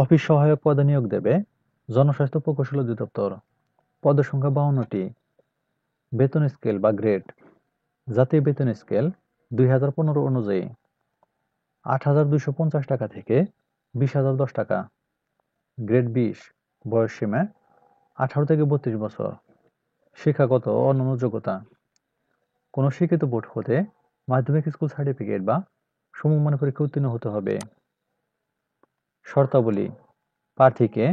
Office সহায়ক পদে নিয়োগ দেবে জনস্বাস্থ্য প্রকৌশল অধিদপ্তর। পদের সংখ্যা 52টি। বেতন স্কেল বা গ্রেড: জাতীয় বেতন স্কেল 2015 অনুযায়ী 8,250 টাকা থেকে 20,010 টাকা। গ্রেড 20। বয়স সীমা 18 থেকে 32 বছর। শিক্ষাগত ও অন্যান্য যোগ্যতা: কোনো শিক্ষিত বোর্ড হতে মাধ্যমিক স্কুল সার্টিফিকেট বা সমমানের পরীক্ষা উত্তীর্ণ হতে হবে। শর্তাবলী: প্রার্থীকে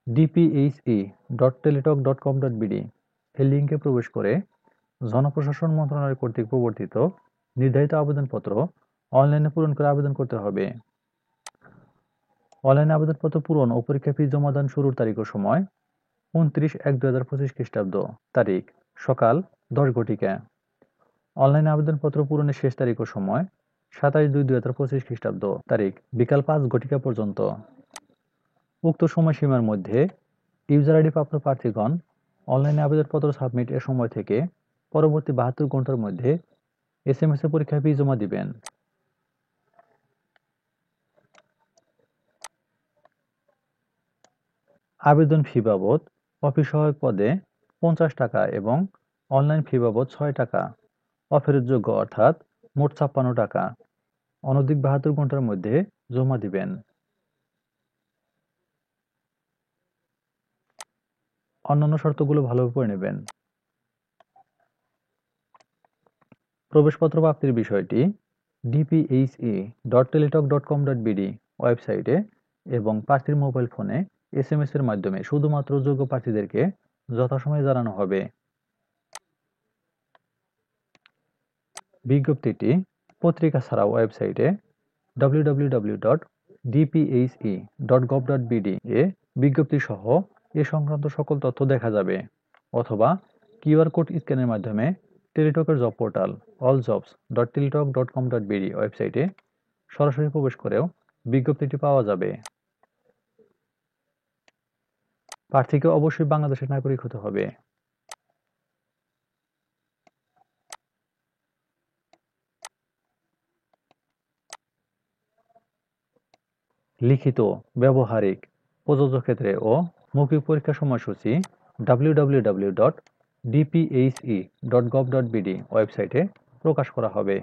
dphe.teletalk.com.bd এই লিঙ্কে প্রবেশ করে জনপ্রশাসন মন্ত্রণালয় কর্তৃক প্রবর্তিত নির্ধারিত আবেদনপত্র অনলাইনে পূরণ করে আবেদন করতে হবে। অনলাইনে আবেদনপত্র পূরণ ও পরীক্ষা ফি জমাদান শুরুর তারিখ ও সময় 29/1/2025 খ্রিস্টাব্দ। তারিখ: সকাল 10 ঘটিকা। অনলাইনে আবেদনপত্র পূরণের শেষ তারিখ ও সময় 27/2/2025 খ্রিস্টাব্দ। তারিখ: বিকাল 5 ঘটিকা পর্যন্ত। উক্ত সময়সীমার মধ্যে ইউজার আইডি প্রাপ্ত প্রার্থীগণ অনলাইনে আবেদনপত্র সাবমিট এর সময় থেকে পরবর্তী 72 ঘন্টার মধ্যে SMS এ পরীক্ষা ফি জমা দিবেন। আবেদন ফি বাবদ অফিস সহায়ক পদে 50 টাকা এবং অনলাইন ফি বাবদ 6 টাকা অফেরতযোগ্য, অর্থাৎ মোট 56 টাকা অনধিক 72 ঘন্টার মধ্যে জমা দিবেন। অন্যান্য শর্তগুলো ভালোভাবে পড়ে নেবেন। প্রবেশপত্র প্রাপ্তির বিষয়টি dphe.teletalk.com.bd ওয়েবসাইটে এবং প্রার্থীর মোবাইল ফোনে SMS এর মাধ্যমে শুধুমাত্র যোগ্য প্রার্থীদেরকে যথাসময়ে জানানো হবে। বিজ্ঞপ্তিটি পত্রিকা ছাড়াও ওয়েবসাইটে www.dphe.gov.bd এ বিজ্ঞপ্তি সহ এ সংক্রান্ত সকল তথ্য দেখা যাবে, অথবা QR কোড স্ক্যানের মাধ্যমে টেলিটকের জব পোর্টাল alljobs.teletalk.com.bd ওয়েবসাইটে সরাসরি প্রবেশ করেও বিজ্ঞপ্তিটি পাওয়া যাবে। প্রার্থীকে অবশ্যই বাংলাদেশের নাগরিক হতে হবে। লিখিত, ব্যবহারিক, প্রযোজ্য ক্ষেত্রে ও মৌখিক পরীক্ষার সময়সূচি www.dphe.gov.bd ওয়েবসাইটে প্রকাশ করা হবে।